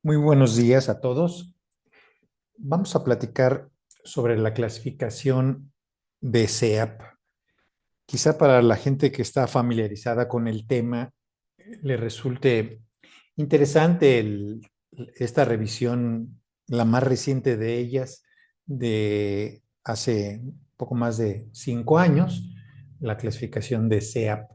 Muy buenos días a todos. Vamos a platicar sobre la clasificación de SEAP. Quizá para la gente que está familiarizada con el tema le resulte interesante esta revisión, la más reciente de ellas, de hace poco más de 5 años, la clasificación de SEAP,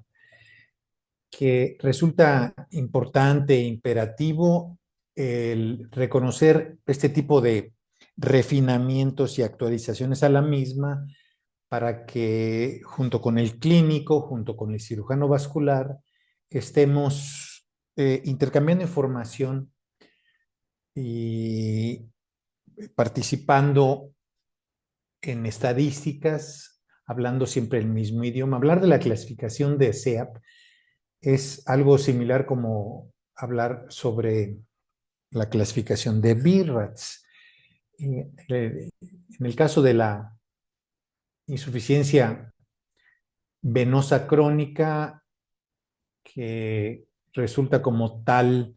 que resulta importante e imperativo el reconocer este tipo de refinamientos y actualizaciones a la misma para que junto con el clínico, junto con el cirujano vascular, estemos intercambiando información y participando en estadísticas, hablando siempre el mismo idioma. Hablar de la clasificación de SEAP es algo similar como hablar sobre la clasificación de BIRATS. En el caso de la insuficiencia venosa crónica, que resulta como tal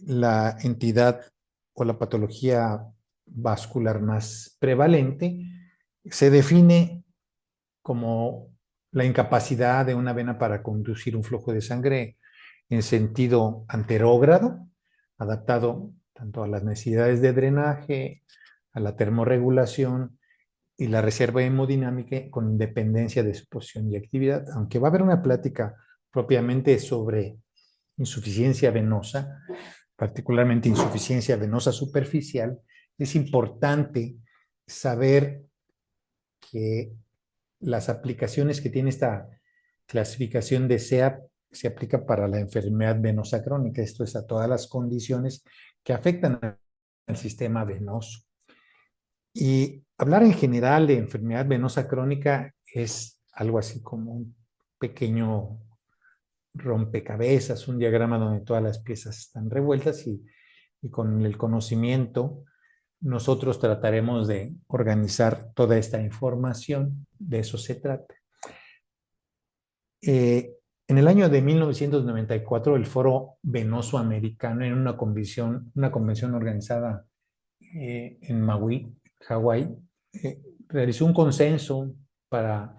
la entidad o la patología vascular más prevalente, se define como la incapacidad de una vena para conducir un flujo de sangre en sentido anterógrado, adaptado tanto a las necesidades de drenaje, a la termorregulación y la reserva hemodinámica con independencia de su posición y actividad. Aunque va a haber una plática propiamente sobre insuficiencia venosa, particularmente insuficiencia venosa superficial, es importante saber que las aplicaciones que tiene esta clasificación de SEAP se aplica para la enfermedad venosa crónica. Esto es a todas las condiciones que afectan al sistema venoso. Y hablar en general de enfermedad venosa crónica es algo así como un pequeño rompecabezas, un diagrama donde todas las piezas están revueltas y con el conocimiento nosotros trataremos de organizar toda esta información. De eso se trata. En el año de 1994, el Foro Venoso Americano, en una convención organizada en Maui, Hawái, realizó un consenso para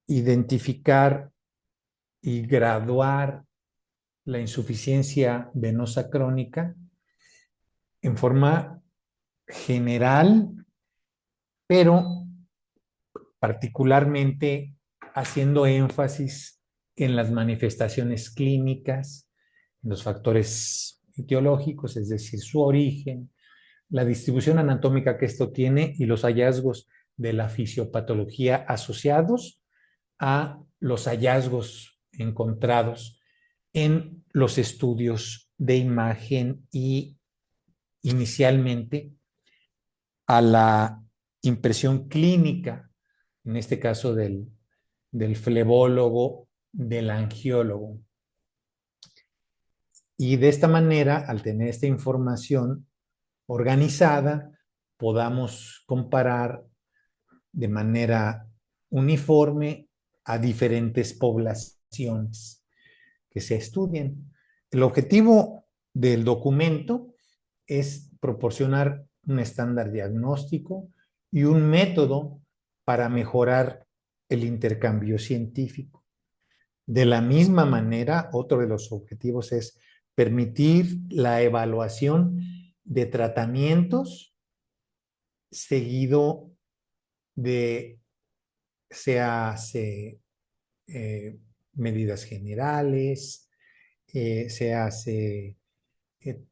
identificar y graduar la insuficiencia venosa crónica en forma general, pero particularmente haciendo énfasis en las manifestaciones clínicas, en los factores etiológicos, es decir, su origen, la distribución anatómica que esto tiene y los hallazgos de la fisiopatología asociados a los hallazgos encontrados en los estudios de imagen y inicialmente a la impresión clínica, en este caso del flebólogo, del angiólogo. Y de esta manera, al tener esta información organizada, podamos comparar de manera uniforme a diferentes poblaciones que se estudien. El objetivo del documento es proporcionar un estándar diagnóstico y un método para mejorar el intercambio científico. De la misma manera, otro de los objetivos es permitir la evaluación de tratamientos seguido de se hace medidas generales, se hace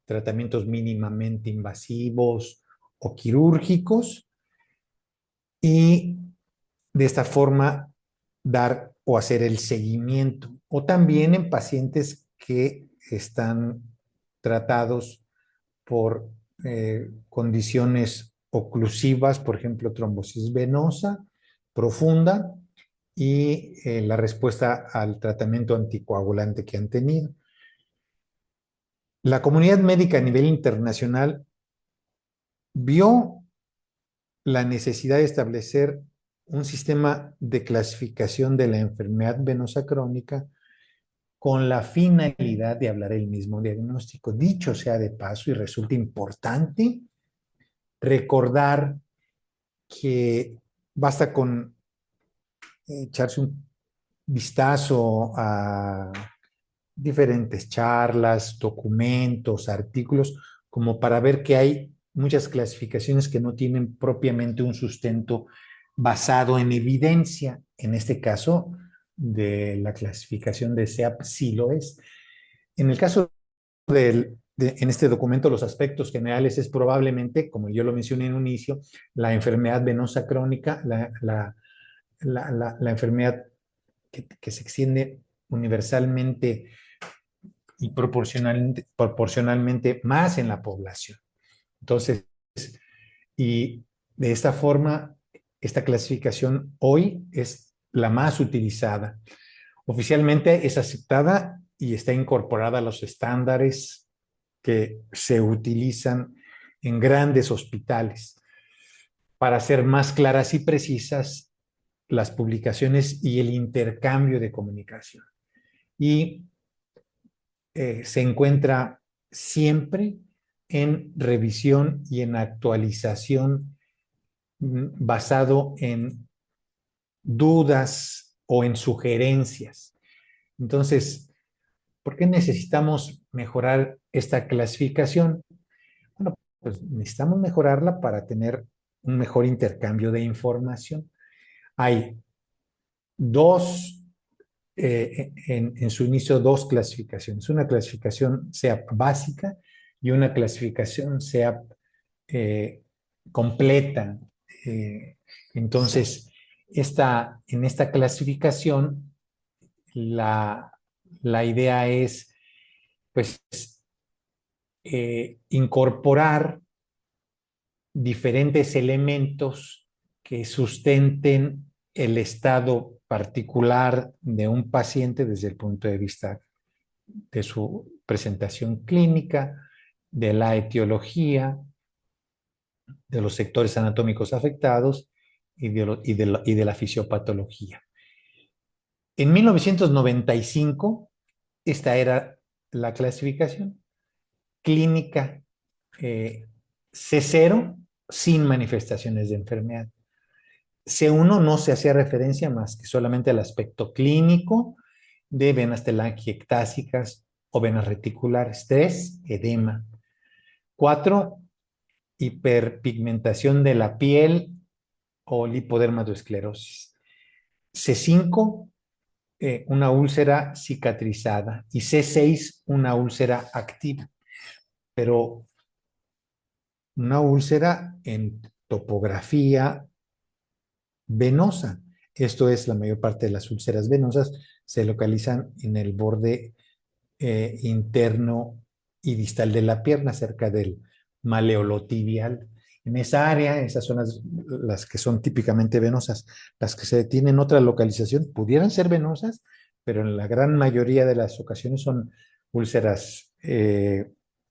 tratamientos mínimamente invasivos o quirúrgicos y de esta forma dar o hacer el seguimiento. O también en pacientes que están tratados por condiciones oclusivas, por ejemplo, trombosis venosa profunda y la respuesta al tratamiento anticoagulante que han tenido. La comunidad médica a nivel internacional vio la necesidad de establecer un sistema de clasificación de la enfermedad venosa crónica con la finalidad de hablar el mismo diagnóstico. Dicho sea de paso, y resulta importante recordar que basta con echarse un vistazo a diferentes charlas, documentos, artículos, como para ver que hay muchas clasificaciones que no tienen propiamente un sustento basado en evidencia. En este caso, de la clasificación de SEAP sí lo es. En el caso en este documento, los aspectos generales es probablemente, como yo lo mencioné en un inicio, la enfermedad venosa crónica, la enfermedad que se extiende universalmente y proporcionalmente más en la población. Entonces, y de esta forma, esta clasificación hoy es la más utilizada. Oficialmente es aceptada y está incorporada a los estándares que se utilizan en grandes hospitales. Para ser más claras y precisas, las publicaciones y el intercambio de comunicación. Y se encuentra siempre en revisión y en actualización basado en dudas o en sugerencias. Entonces, ¿por qué necesitamos mejorar esta clasificación? Bueno, pues necesitamos mejorarla para tener un mejor intercambio de información. Hay dos, en su inicio, dos clasificaciones. Una clasificación SEAP básica y una clasificación SEAP completa. Eh, entonces, en esta clasificación, la, la idea es, pues, incorporar diferentes elementos que sustenten el estado particular de un paciente desde el punto de vista de su presentación clínica, de la etiología, de los sectores anatómicos afectados y de la fisiopatología. En 1995, esta era la clasificación clínica C0 sin manifestaciones de enfermedad. C1 no se hacía referencia más que solamente al aspecto clínico de venas telangiectásicas o venas reticulares. 3, edema. 4, hiperpigmentación de la piel o lipodermatoesclerosis. C5, una úlcera cicatrizada. Y C6, una úlcera activa. Pero una úlcera en topografía venosa. Esto es, la mayor parte de las úlceras venosas se localizan en el borde interno y distal de la pierna, cerca del maleolo tibial. En esa área, esas son las que son típicamente venosas. Las que se tienen otra localización pudieran ser venosas, pero en la gran mayoría de las ocasiones son úlceras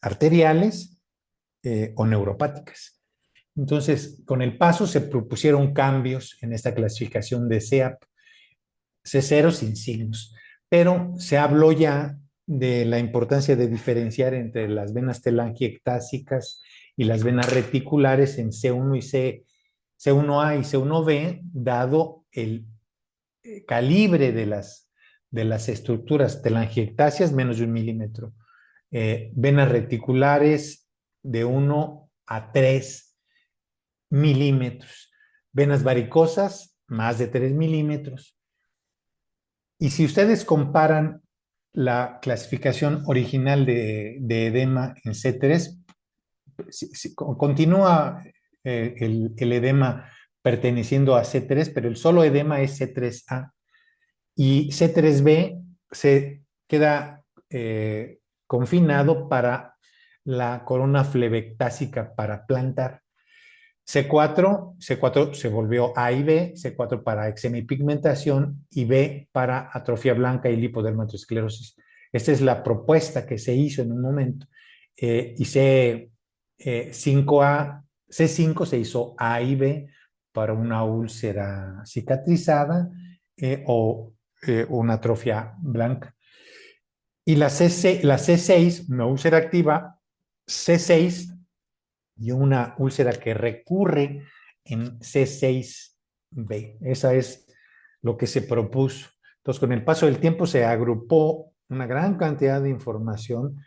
arteriales o neuropáticas. Entonces, con el paso se propusieron cambios en esta clasificación de SEAP, C0 sin signos, pero se habló ya de la importancia de diferenciar entre las venas telangiectásicas y las venas reticulares en C1 y C1A y C1B, dado el calibre de las estructuras telangiectasias, menos de 1 milímetro. Venas reticulares de 1 a 3 milímetros. Venas varicosas, más de 3 milímetros. Y si ustedes comparan la clasificación original de edema en C3, si continúa el edema perteneciendo a C3, pero el solo edema es C3A. Y C3B se queda confinado para la corona flebectásica para plantar. C4 se volvió A y B, C4 para eczema y pigmentación y B para atrofia blanca y lipodermatoesclerosis. Esta es la propuesta que se hizo en un momento. Y C5 se hizo A y B para una úlcera cicatrizada o una atrofia blanca. Y la C6, una úlcera activa, C6 y una úlcera que recurre en C6B. Esa es lo que se propuso. Entonces, con el paso del tiempo se agrupó una gran cantidad de información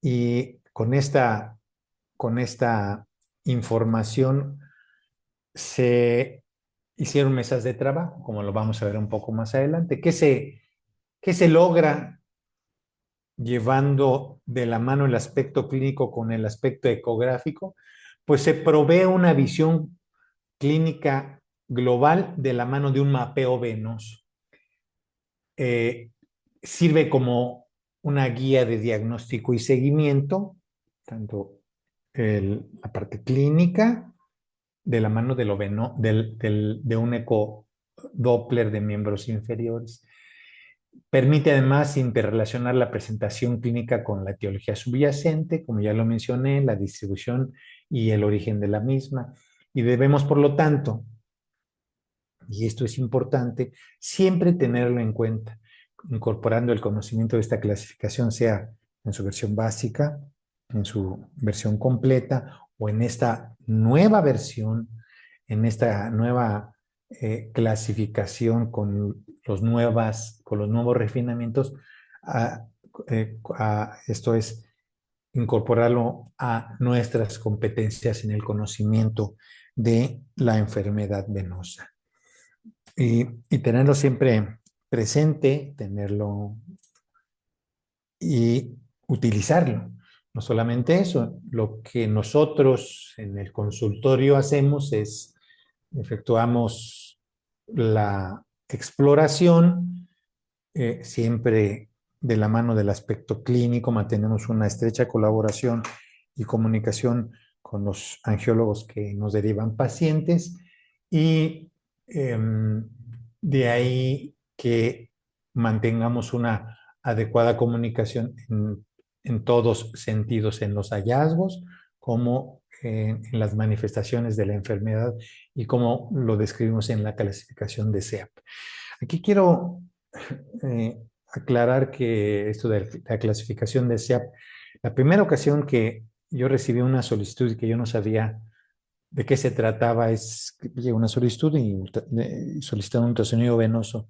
y con esta información se hicieron mesas de trabajo, como lo vamos a ver un poco más adelante. ¿Qué se logra llevando de la mano el aspecto clínico con el aspecto ecográfico? Pues se provee una visión clínica global de la mano de un mapeo venoso. Eh, Sirve como una guía de diagnóstico y seguimiento, tanto la parte clínica de la mano de, lo veno, de un ecodoppler de miembros inferiores. Permite además interrelacionar la presentación clínica con la etiología subyacente, como ya lo mencioné, la distribución y el origen de la misma. Y debemos, por lo tanto, y esto es importante, siempre tenerlo en cuenta, incorporando el conocimiento de esta clasificación, sea en su versión básica, en su versión completa o en esta nueva versión, en esta nueva clasificación con los nuevos refinamientos. a- Esto es incorporarlo a nuestras competencias en el conocimiento de la enfermedad venosa y tenerlo siempre presente, tenerlo y utilizarlo. No solamente eso, lo que nosotros en el consultorio hacemos es efectuamos la exploración, siempre de la mano del aspecto clínico, mantenemos una estrecha colaboración y comunicación con los angiólogos que nos derivan pacientes y eh, de ahí que mantengamos una adecuada comunicación en todos sentidos, en los hallazgos como en las manifestaciones de la enfermedad y como lo describimos en la clasificación de SEAP. Aquí quiero aclarar que esto de la clasificación de SEAP, la primera ocasión que yo recibí una solicitud y que yo no sabía de qué se trataba es que llegó una solicitud y solicité un ultrasonido venoso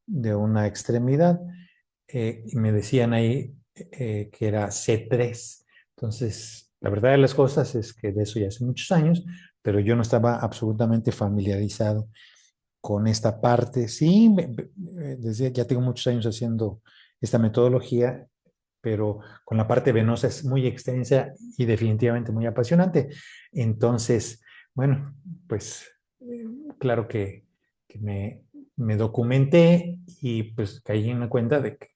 de una extremidad y me decían ahí que era C3. Entonces, la verdad de las cosas es que de eso ya hace muchos años, pero yo no estaba absolutamente familiarizado con esta parte. Sí, desde ya tengo muchos años haciendo esta metodología, pero con la parte venosa es muy extensa y definitivamente muy apasionante. Entonces, bueno, pues claro que me documenté y pues caí en la cuenta de que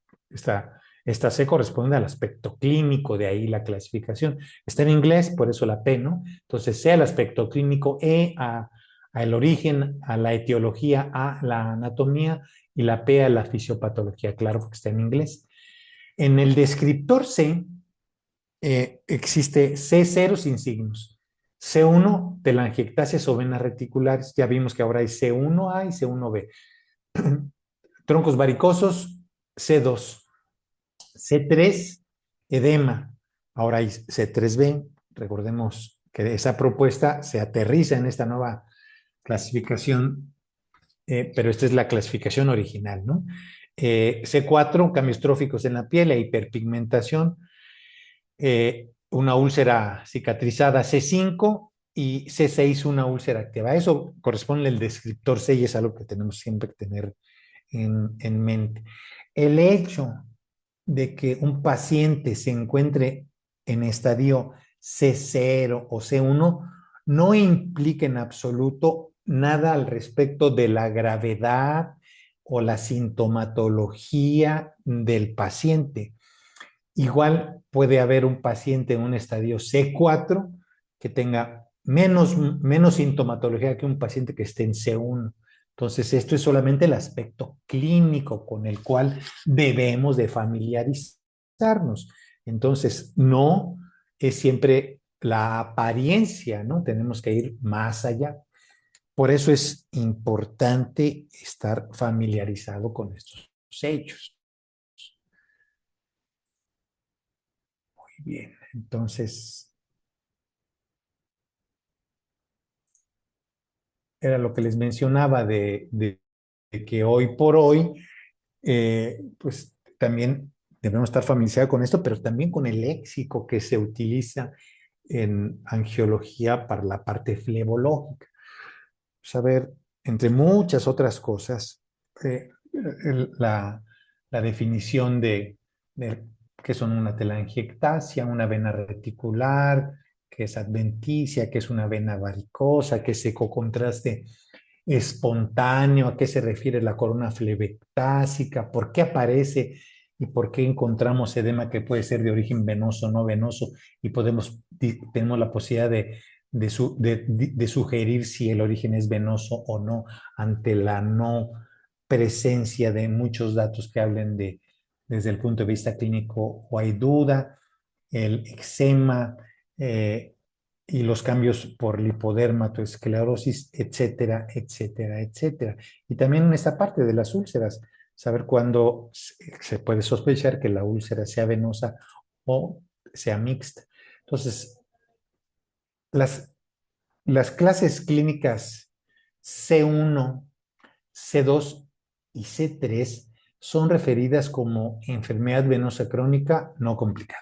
esta C corresponde al aspecto clínico, de ahí la clasificación. Está en inglés, por eso la P, ¿no? Entonces, C al aspecto clínico, E al origen, a la etiología, A la anatomía y la P a la fisiopatología, claro, porque está en inglés. En el descriptor C existe C0 sin signos, C1 telangiectasias o venas reticulares, ya vimos que ahora hay C1A y C1B, troncos varicosos, C2, C3, edema, ahora hay C3B, recordemos que esa propuesta se aterriza en esta nueva clasificación, pero esta es la clasificación original, ¿no? C4, cambios tróficos en la piel e hiperpigmentación, una úlcera cicatrizada C5 y C6 una úlcera activa. Eso corresponde al descriptor C y es algo que tenemos siempre que tener en mente. El hecho de que un paciente se encuentre en estadio C0 o C1 no implica en absoluto nada al respecto de la gravedad o la sintomatología del paciente. Igual puede haber un paciente en un estadio C4 que tenga menos sintomatología que un paciente que esté en C1. Entonces, esto es solamente el aspecto clínico con el cual debemos de familiarizarnos. Entonces, no es siempre la apariencia, ¿no? Tenemos que ir más allá. Por eso es importante estar familiarizado con estos hechos. Muy bien, entonces era lo que les mencionaba de que hoy por hoy, pues también debemos estar familiarizados con esto, pero también con el léxico que se utiliza en angiología para la parte flebológica. Saber, entre muchas otras cosas, eh, la definición de qué son una telangiectasia, una vena reticular, qué es adventicia, qué es una vena varicosa, qué es ecocontraste espontáneo, a qué se refiere la corona flebectásica, por qué aparece y por qué encontramos edema que puede ser de origen venoso o no venoso y tenemos la posibilidad de sugerir si el origen es venoso o no ante la no presencia de muchos datos que hablen desde el punto de vista clínico o hay duda, el eczema, y los cambios por lipodermatoesclerosis, etcétera, etcétera, etcétera. Y también en esta parte de las úlceras, saber cuándo se puede sospechar que la úlcera sea venosa o sea mixta. Entonces, las, las clases clínicas C1, C2 y C3 son referidas como enfermedad venosa crónica no complicada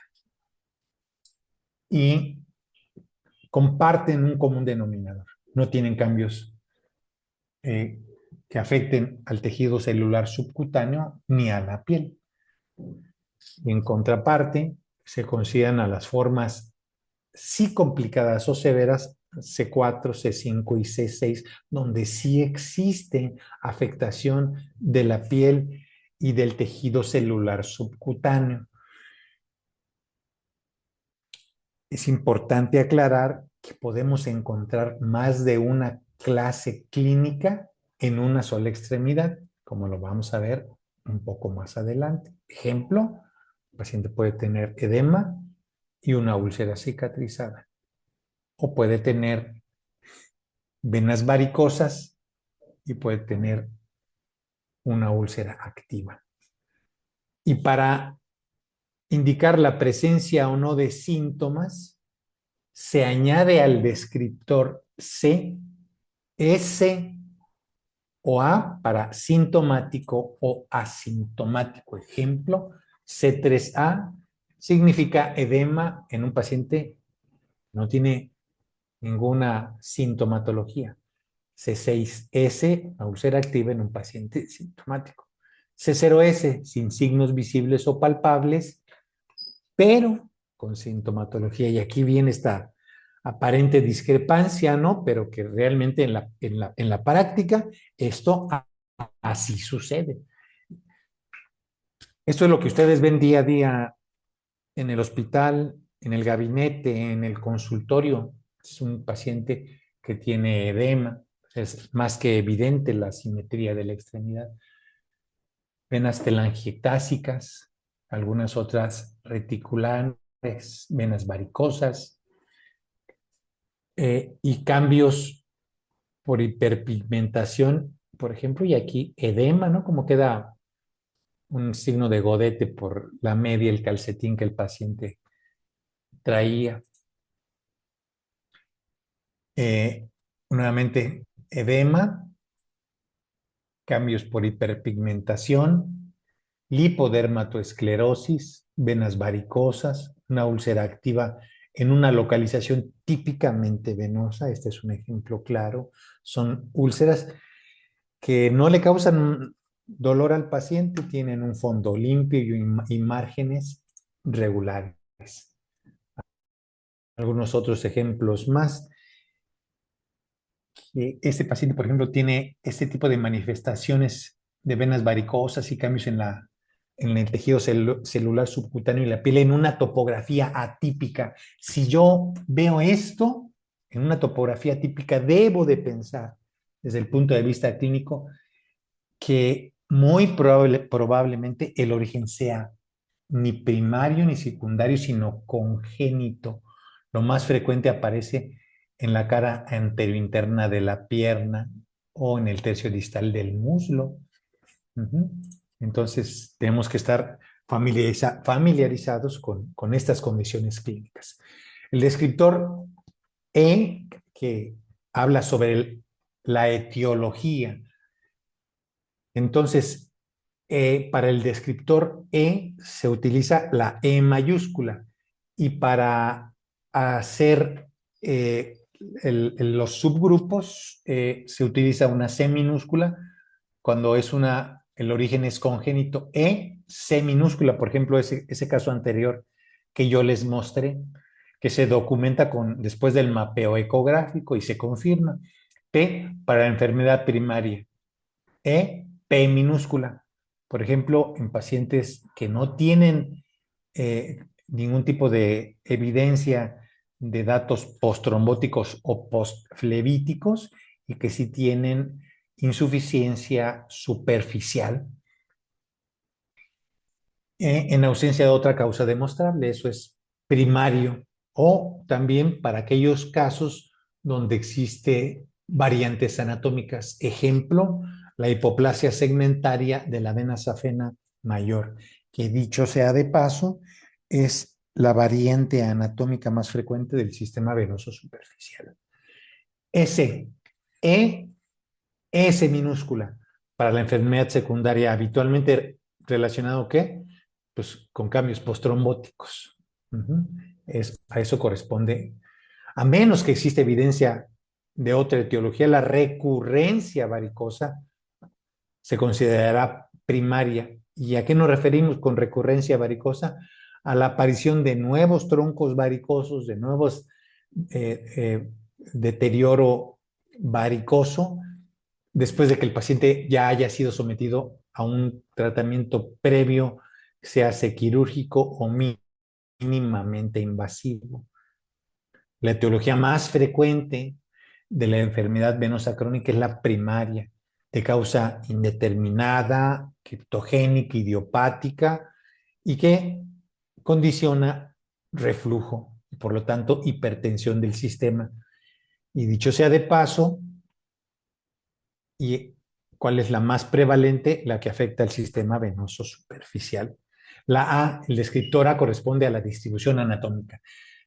y comparten un común denominador. No tienen cambios eh, que afecten al tejido celular subcutáneo ni a la piel. En contraparte, se consideran a las formas sí complicadas o severas C4, C5 y C6, donde sí existe afectación de la piel y del tejido celular subcutáneo. Es importante aclarar que podemos encontrar más de una clase clínica en una sola extremidad, como lo vamos a ver un poco más adelante. Ejemplo, el paciente puede tener edema y una úlcera cicatrizada, o puede tener venas varicosas y puede tener una úlcera activa. Y para indicar la presencia o no de síntomas, se añade al descriptor C, S o A para sintomático o asintomático. Ejemplo, C3A significa edema en un paciente que no tiene ninguna sintomatología. C6S, úlcera activa en un paciente sintomático. C0S, sin signos visibles o palpables, pero con sintomatología. Y aquí viene esta aparente discrepancia, ¿no? Pero que realmente en la práctica esto así sucede. Esto es lo que ustedes ven día a día en el hospital, en el gabinete, en el consultorio. Es un paciente que tiene edema. Es más que evidente la simetría de la extremidad. Venas telangiectásicas, algunas otras reticulares, venas varicosas, y cambios por hiperpigmentación, por ejemplo, y aquí edema, ¿no? Como queda un signo de godete por la media, el calcetín que el paciente traía. Eh, Nuevamente, edema, cambios por hiperpigmentación, lipodermatoesclerosis, venas varicosas, una úlcera activa en una localización típicamente venosa. Este es un ejemplo claro. Son úlceras que no le causan dolor al paciente, tienen un fondo limpio y márgenes regulares. Algunos otros ejemplos más. Este paciente, por ejemplo, tiene este tipo de manifestaciones de venas varicosas y cambios en el tejido celular subcutáneo y la piel en una topografía atípica. Si yo veo esto en una topografía atípica, debo de pensar desde el punto de vista clínico que muy probablemente el origen sea ni primario ni secundario, sino congénito. Lo más frecuente aparece en la cara anterointerna de la pierna o en el tercio distal del muslo. Entonces, tenemos que estar familiarizados con estas condiciones clínicas. El descriptor E, que habla sobre la etiología. Entonces, para el descriptor E se utiliza la E mayúscula y para hacer los subgrupos se utiliza una C minúscula cuando el origen es congénito. E, C minúscula, por ejemplo, ese caso anterior que yo les mostré, que se documenta después del mapeo ecográfico y se confirma. P para la enfermedad primaria. E, P minúscula. Por ejemplo, en pacientes que no tienen ningún tipo de evidencia de datos postrombóticos o postflevíticos y que sí tienen insuficiencia superficial en ausencia de otra causa demostrable. Eso es primario. O también para aquellos casos donde existe variantes anatómicas. Ejemplo, la hipoplasia segmentaria de la vena safena mayor, que dicho sea de paso, es la variante anatómica más frecuente del sistema venoso superficial. S, E, S minúscula, para la enfermedad secundaria habitualmente relacionado ¿qué? Pues con cambios postrombóticos. A eso corresponde, a menos que exista evidencia de otra etiología, la recurrencia varicosa se considerará primaria. ¿Y a qué nos referimos con recurrencia varicosa? A la aparición de nuevos troncos varicosos, de nuevos deterioro varicoso, después de que el paciente ya haya sido sometido a un tratamiento previo, se hace quirúrgico o mínimamente invasivo. La etiología más frecuente de la enfermedad venosa crónica es la primaria, de causa indeterminada, criptogénica, idiopática, y que condiciona reflujo y por lo tanto hipertensión del sistema. Y dicho sea de paso, ¿y cuál es la más prevalente? La que afecta al sistema venoso superficial. La A, el descriptor A, corresponde a la distribución anatómica.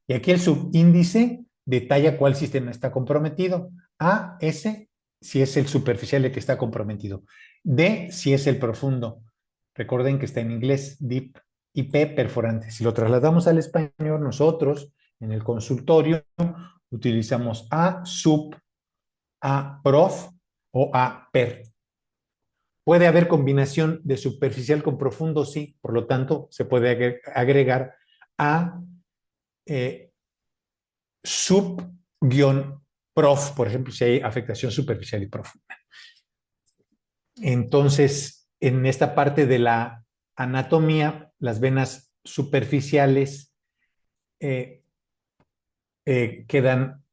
Y aquí el subíndice detalla cuál sistema está comprometido. A, S, si es el superficial el que está comprometido. D, si es el profundo. Recuerden que está en inglés, deep, y P, perforante. Si lo trasladamos al español, nosotros en el consultorio utilizamos A, sub, A, prof o A, per. ¿Puede haber combinación de superficial con profundo? Sí, por lo tanto, se puede agregar A sub-prof, por ejemplo, si hay afectación superficial y profunda. Entonces, en esta parte de la anatomía, las venas superficiales eh, quedan,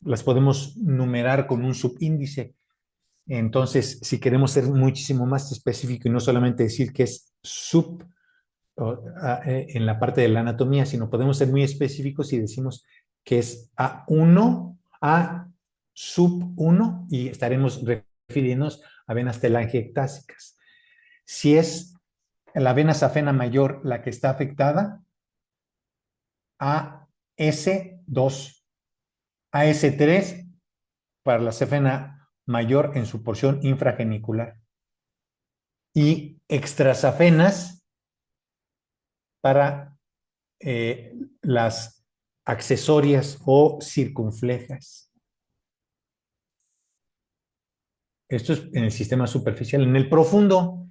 las podemos numerar con un subíndice. Entonces, si queremos ser muchísimo más específico y no solamente decir que es en la parte de la anatomía, sino podemos ser muy específicos y decimos que es A1, A sub 1 y estaremos refiriéndonos a venas telangiectásicas. Si es la vena safena mayor la que está afectada, AS2, AS3 para la safena mayor en su porción infragenicular y extrasafenas para las accesorias o circunflejas. Esto es en el sistema superficial. En el profundo,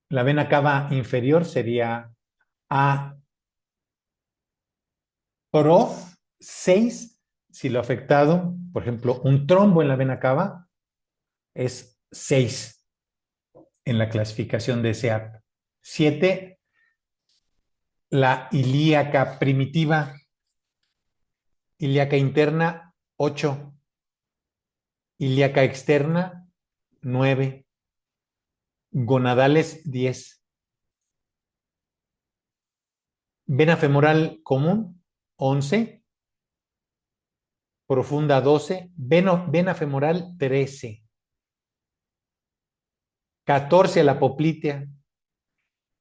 la vena cava inferior sería A prof 6. Si lo afectado, por ejemplo, un trombo en la vena cava es 6 en la clasificación de SEAP. 7, la ilíaca primitiva, ilíaca interna 8, ilíaca externa 9, gonadales 10, vena femoral común 11, profunda 12, vena femoral 13, 14 a la poplitea,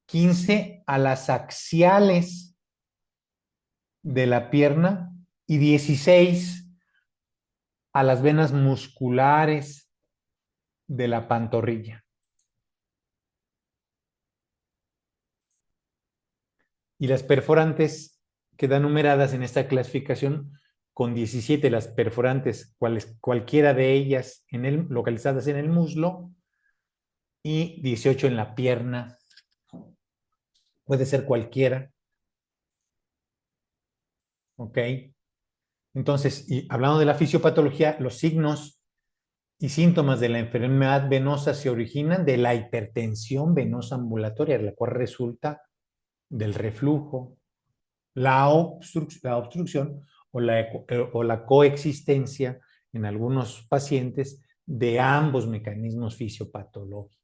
15 a las axiales de la pierna y 16 a las venas musculares de la pantorrilla. Y las perforantes quedan numeradas en esta clasificación con 17 las perforantes, cualquiera de ellas localizadas en el muslo, y 18 en la pierna. Puede ser cualquiera. ¿Ok? Entonces, y hablando de la fisiopatología, los signos y síntomas de la enfermedad venosa se originan de la hipertensión venosa ambulatoria, la cual resulta del reflujo, la obstrucción o la coexistencia en algunos pacientes de ambos mecanismos fisiopatológicos.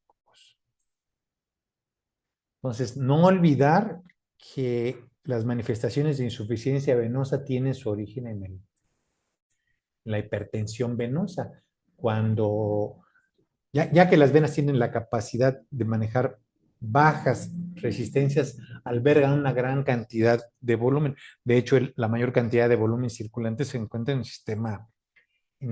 Entonces, no olvidar que las manifestaciones de insuficiencia venosa tienen su origen en la hipertensión venosa, cuando ya que las venas tienen la capacidad de manejar bajas resistencias, albergan una gran cantidad de volumen. De hecho, la mayor cantidad de volumen circulante se encuentra en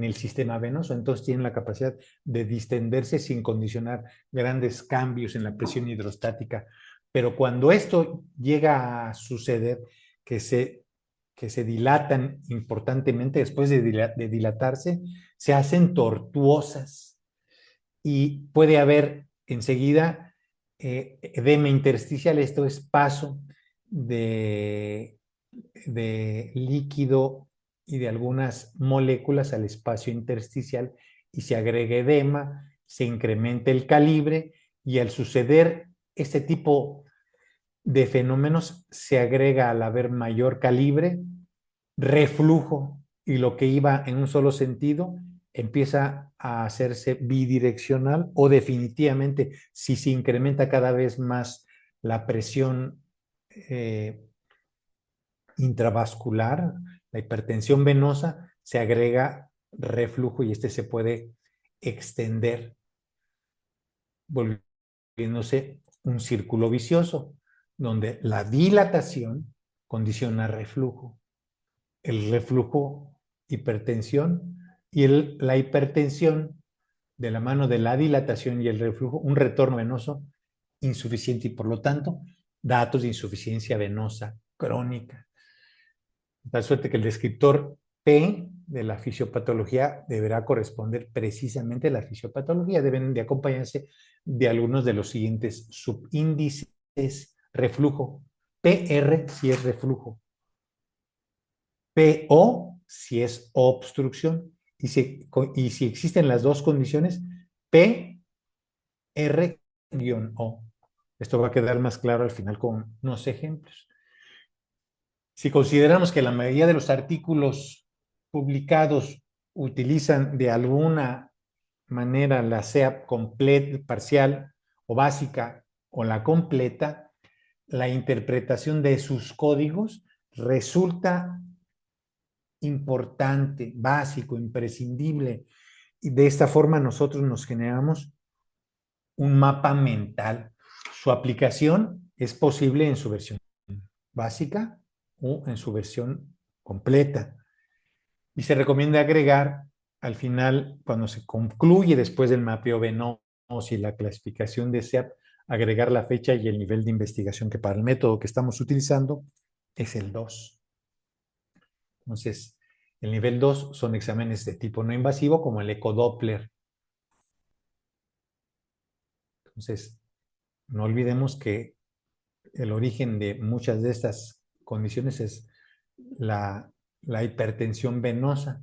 el sistema venoso, entonces tienen la capacidad de distenderse sin condicionar grandes cambios en la presión hidrostática. Pero cuando esto llega a suceder, que se dilatan importantemente, después de dilatarse, se hacen tortuosas y puede haber enseguida edema intersticial, esto es paso de, de líquido y de algunas moléculas al espacio intersticial y se agrega edema, se incrementa el calibre y al suceder este tipo de fenómenos se agrega al haber mayor calibre, reflujo y lo que iba en un solo sentido empieza a hacerse bidireccional o definitivamente si se incrementa cada vez más la presión intravascular, la hipertensión venosa, se agrega reflujo y este se puede extender volviéndose un círculo vicioso donde la dilatación condiciona reflujo, el reflujo hipertensión y la hipertensión de la mano de la dilatación y el reflujo, un retorno venoso insuficiente y por lo tanto datos de insuficiencia venosa crónica. De tal suerte que el descriptor P de la fisiopatología deberá corresponder precisamente a la fisiopatología. Deben de acompañarse de algunos de los siguientes subíndices. Reflujo. PR si es reflujo. PO si es obstrucción. Y si existen las dos condiciones, PR-O. Esto va a quedar más claro al final con unos ejemplos. Si consideramos que la mayoría de los artículos publicados utilizan de alguna manera la SEAP completa, parcial o básica o la completa, la interpretación de sus códigos resulta importante, básico, imprescindible. Y de esta forma nosotros nos generamos un mapa mental. Su aplicación es posible en su versión básica o en su versión completa. Y se recomienda agregar al final, cuando se concluye después del mapeo venoso y la clasificación de SEAP, agregar la fecha y el nivel de investigación que para el método que estamos utilizando es el 2. Entonces, el nivel 2 son exámenes de tipo no invasivo como el ecodoppler. Entonces, no olvidemos que el origen de muchas de estas condiciones es la hipertensión venosa,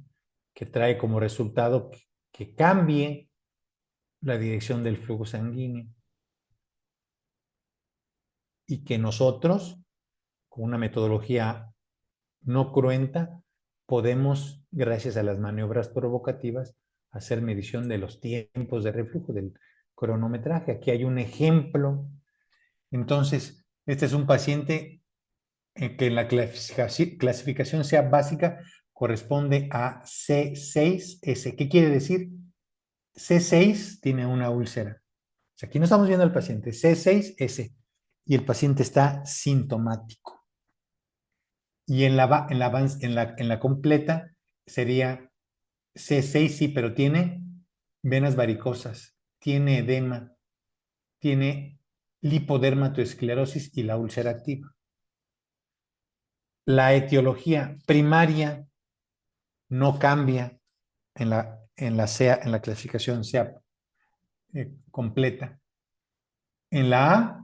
que trae como resultado que cambie la dirección del flujo sanguíneo y que nosotros, con una metodología no cruenta, podemos, gracias a las maniobras provocativas, hacer medición de los tiempos de reflujo, del cronometraje. Aquí hay un ejemplo. Entonces, este es un paciente que en la clasificación sea básica corresponde a C6S. ¿Qué quiere decir? C6 tiene una úlcera. sea, aquí no estamos viendo al paciente, C6S, y el paciente está sintomático. Y en la completa sería C6, sí, pero tiene venas varicosas, tiene edema, tiene lipodermatoesclerosis y la úlcera activa. La etiología primaria no cambia en la clasificación SEA completa. En la A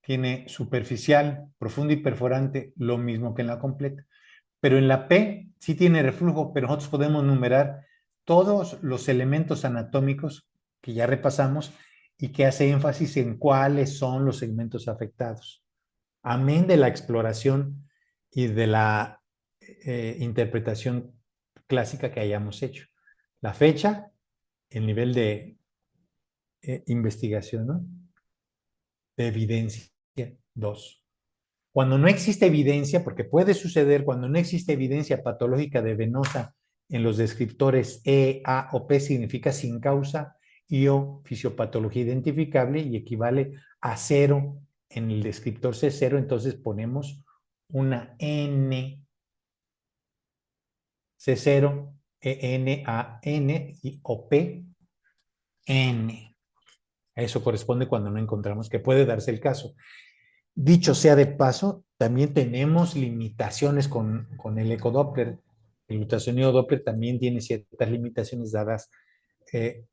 tiene superficial, profundo y perforante, lo mismo que en la completa. Pero en la P sí tiene reflujo, pero nosotros podemos numerar todos los elementos anatómicos que ya repasamos y que hace énfasis en cuáles son los segmentos afectados. Amén de la exploración y de la interpretación clásica que hayamos hecho. La fecha, el nivel de investigación, ¿no? De evidencia. Dos. Cuando no existe evidencia, porque puede suceder cuando no existe evidencia patológica de venosa en los descriptores E, A o P, significa sin causa y o fisiopatología identificable y equivale a cero en el descriptor C0, entonces ponemos una N, C0, EN, AN y o P, N. A eso corresponde cuando no encontramos, que puede darse el caso. Dicho sea de paso, también tenemos limitaciones con el ecodoppler. El ultrasonido Doppler también tiene ciertas limitaciones dadas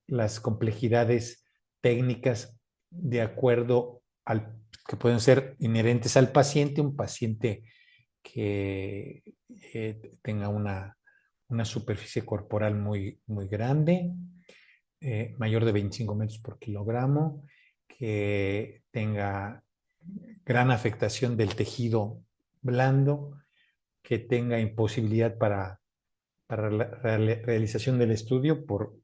las complejidades técnicas de acuerdo al que pueden ser inherentes al paciente, un paciente que tenga una superficie corporal muy grande, mayor de 25 metros por kilogramo, que tenga gran afectación del tejido blando, que tenga imposibilidad para la realización del estudio por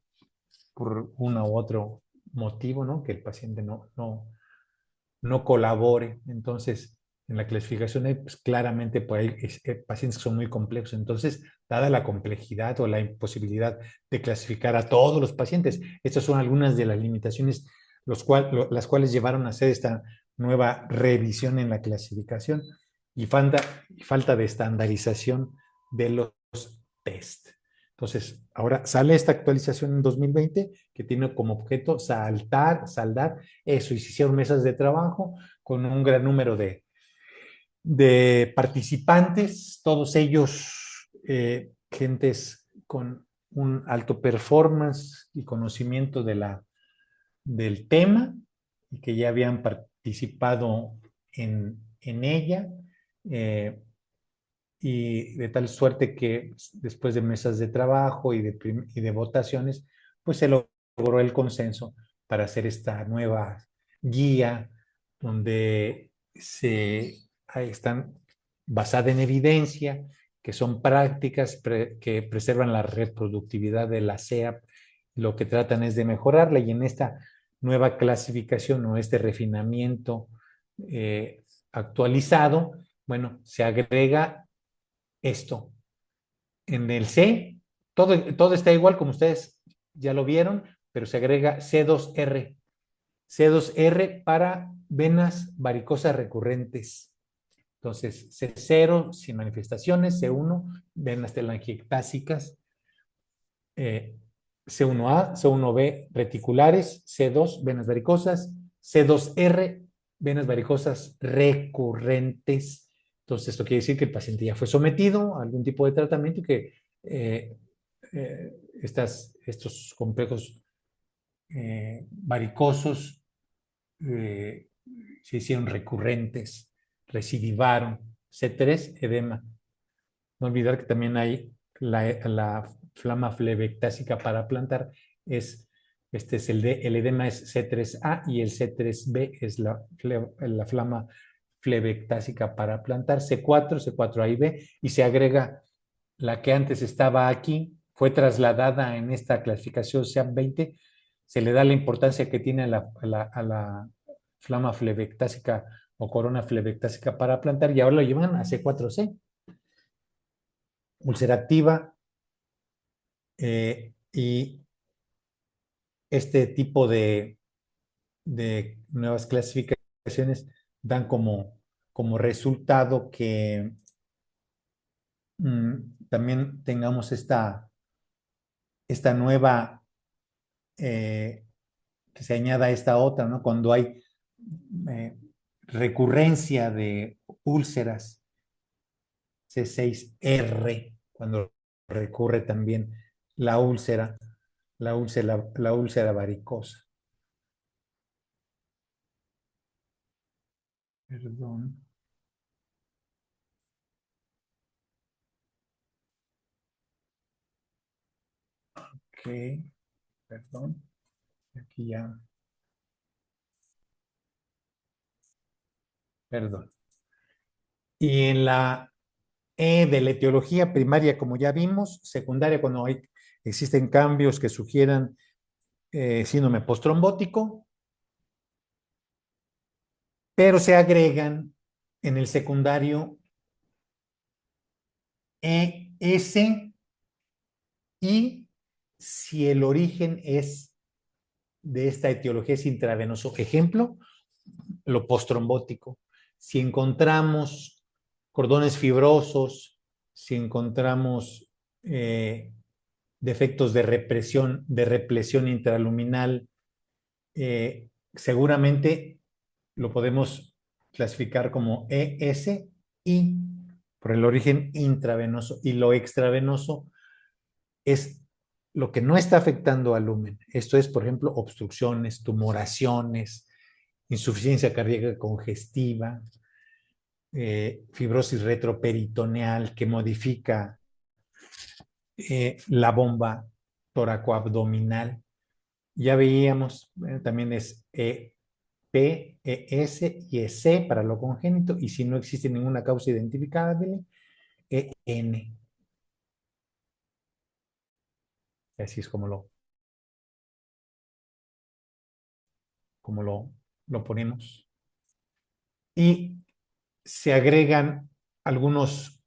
uno u otro motivo, ¿no? Que el paciente no colabore. Entonces, en la clasificación pues, claramente pues, hay pacientes que son muy complejos. Entonces, dada la complejidad o la imposibilidad de clasificar a todos los pacientes, estas son algunas de las limitaciones las cuales llevaron a hacer esta nueva revisión en la clasificación y falta de estandarización de los test. Entonces, ahora sale esta actualización en 2020 que tiene como objeto saldar eso, y se hicieron mesas de trabajo con un gran número de participantes, todos ellos gentes con un alto performance y conocimiento del tema y que ya habían participado en ella. Y de tal suerte que después de mesas de trabajo y de votaciones, pues se logró el consenso para hacer esta nueva guía donde están basada en evidencia, que son prácticas que preservan la reproductividad de la SEA, lo que tratan es de mejorarla y en esta nueva clasificación o este refinamiento actualizado, bueno, se agrega esto. En el C, todo está igual como ustedes ya lo vieron, pero se agrega C2R. C2R para venas varicosas recurrentes. Entonces, C0 sin manifestaciones, C1, venas telangiectásicas, C1A, C1B reticulares, C2, venas varicosas, C2R, venas varicosas recurrentes. Entonces, esto quiere decir que el paciente ya fue sometido a algún tipo de tratamiento y que estos complejos varicosos se hicieron recurrentes, recidivaron. C3, edema. No olvidar que también hay la flama flebectásica para plantar. Este es el edema es C3A y el C3B es la flama flebectásica para plantar. C4, C4A y B, y se agrega la que antes estaba aquí, fue trasladada en esta clasificación SEAP20, se le da la importancia que tiene a la flama flebectásica o corona flebectásica para plantar y ahora lo llevan a C4C, ulcerativa, y este tipo de nuevas clasificaciones dan como resultado que también tengamos esta nueva, que se añada a esta otra, ¿no? Cuando hay eh, recurrencia de úlceras, C6R, cuando recurre también la úlcera, la úlcera varicosa. Perdón. Ok, perdón. Aquí ya, perdón. Y en la E de la etiología primaria, como ya vimos, secundaria, cuando existen cambios que sugieran síndrome postrombótico, pero se agregan en el secundario ES y si el origen es de esta etiología es intravenoso. Ejemplo, lo postrombótico. Si encontramos cordones fibrosos, si encontramos defectos de represión intraluminal, seguramente lo podemos clasificar como ESI por el origen intravenoso, y lo extravenoso es lo que no está afectando al lumen. Esto es, por ejemplo, obstrucciones, tumoraciones, insuficiencia cardíaca congestiva, fibrosis retroperitoneal que modifica la bomba toracoabdominal. Ya veíamos, también es P, ES y EC para lo congénito, y si no existe ninguna causa identificable, EN. Así es como lo ponemos. Y se agregan algunos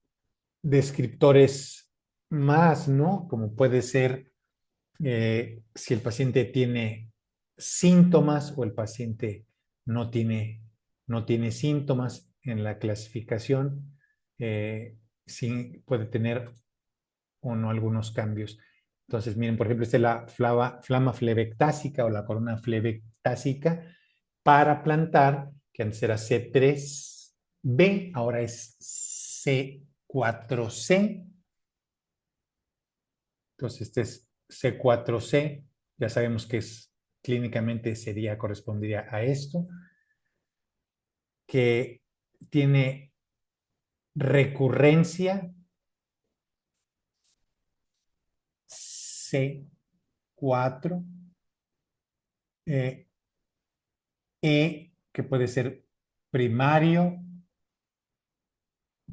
descriptores más, ¿no? Como puede ser si el paciente tiene síntomas o el paciente no tiene, no tiene síntomas en la clasificación, sí puede tener o no algunos cambios. Entonces, miren, por ejemplo, esta es la flama flebectásica o la corona flebectásica para plantar, que antes era C3B, ahora es C4C. Entonces, este es C4C, ya sabemos que clínicamente correspondería a esto, que tiene recurrencia C4, eh, que puede ser primario,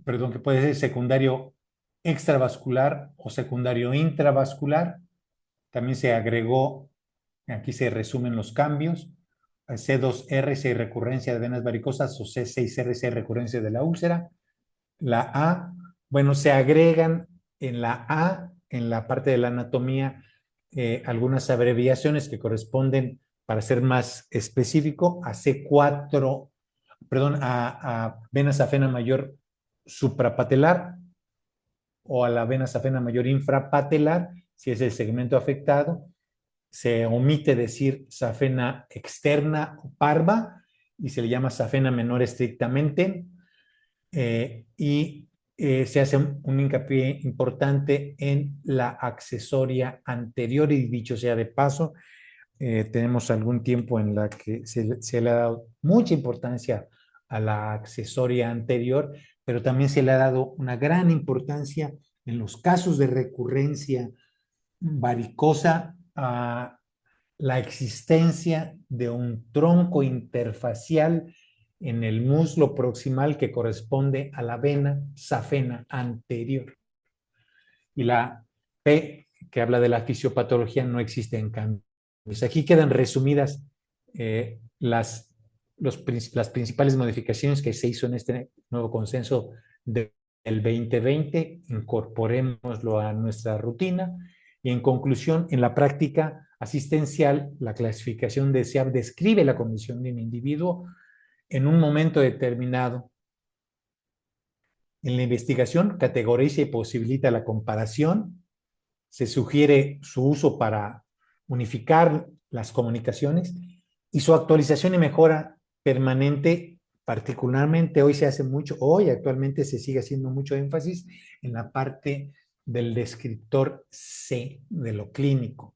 perdón, que puede ser secundario extravascular o secundario intravascular. También se agregó, aquí se resumen los cambios, C2R si hay recurrencia de venas varicosas o C6R si hay recurrencia de la úlcera. La A, bueno, se agregan en la A, en la parte de la anatomía, algunas abreviaciones que corresponden, para ser más específico, a C4, perdón, a vena safena mayor suprapatelar o a la vena safena mayor infrapatelar, si es el segmento afectado. Se omite decir safena externa o parva y se le llama safena menor estrictamente. Y se hace un hincapié importante en la accesoria anterior, y dicho sea de paso, tenemos algún tiempo en la que se le ha dado mucha importancia a la accesoria anterior, pero también se le ha dado una gran importancia en los casos de recurrencia varicosa a la existencia de un tronco interfacial en el muslo proximal que corresponde a la vena safena anterior. Y la P, que habla de la fisiopatología, no existe en cambio. Pues aquí quedan resumidas las principales modificaciones que se hizo en este nuevo consenso del 2020. Incorporémoslo a nuestra rutina y, en conclusión, en la práctica asistencial, la clasificación de SEAP describe la condición de un individuo en un momento determinado. En la investigación categoriza y posibilita la comparación. Se sugiere su uso para unificar las comunicaciones y su actualización y mejora permanente. Particularmente hoy se hace mucho, hoy actualmente se sigue haciendo mucho énfasis en la parte del descriptor C de lo clínico.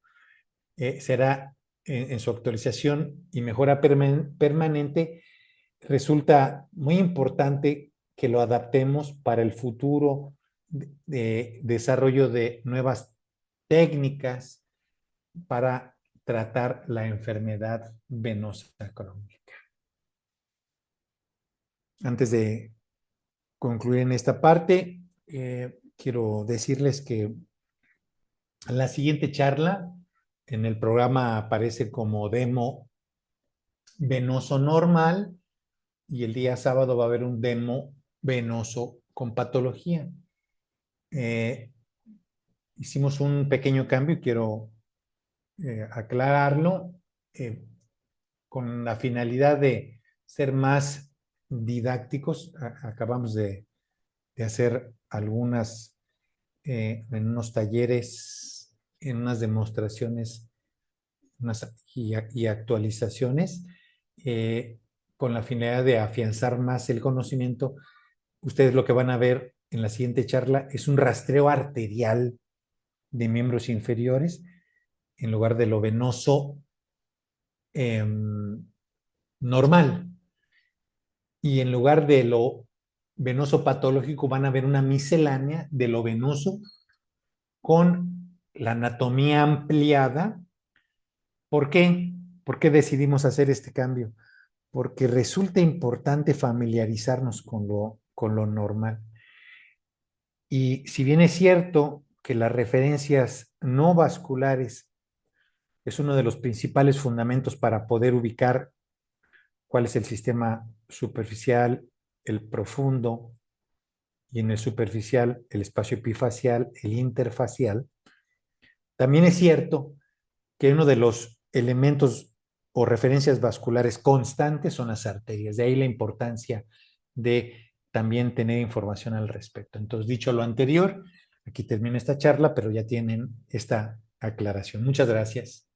Será en su actualización y mejora permanente. Resulta muy importante que lo adaptemos para el futuro de desarrollo de nuevas técnicas para tratar la enfermedad venosa crónica. Antes de concluir en esta parte, quiero decirles que en la siguiente charla en el programa aparece como demo venoso normal y el día sábado va a haber un demo venoso con patología. Hicimos un pequeño cambio y quiero aclararlo con la finalidad de ser más didácticos. Acabamos de hacer algunas en unos talleres, en unas demostraciones y actualizaciones con la finalidad de afianzar más el conocimiento. Ustedes lo que van a ver en la siguiente charla es un rastreo arterial de miembros inferiores en lugar de lo venoso normal. Y en lugar de lo venoso patológico van a ver una miscelánea de lo venoso con la anatomía ampliada. ¿Por qué? ¿Por qué decidimos hacer este cambio? Porque resulta importante familiarizarnos con lo normal. Y si bien es cierto que las referencias no vasculares es uno de los principales fundamentos para poder ubicar cuál es el sistema superficial, el profundo, y en el superficial el espacio epifacial, el interfacial, también es cierto que uno de los elementos o referencias vasculares constantes son las arterias. De ahí la importancia de también tener información al respecto. Entonces, dicho lo anterior, aquí termina esta charla, pero ya tienen esta aclaración. Muchas gracias.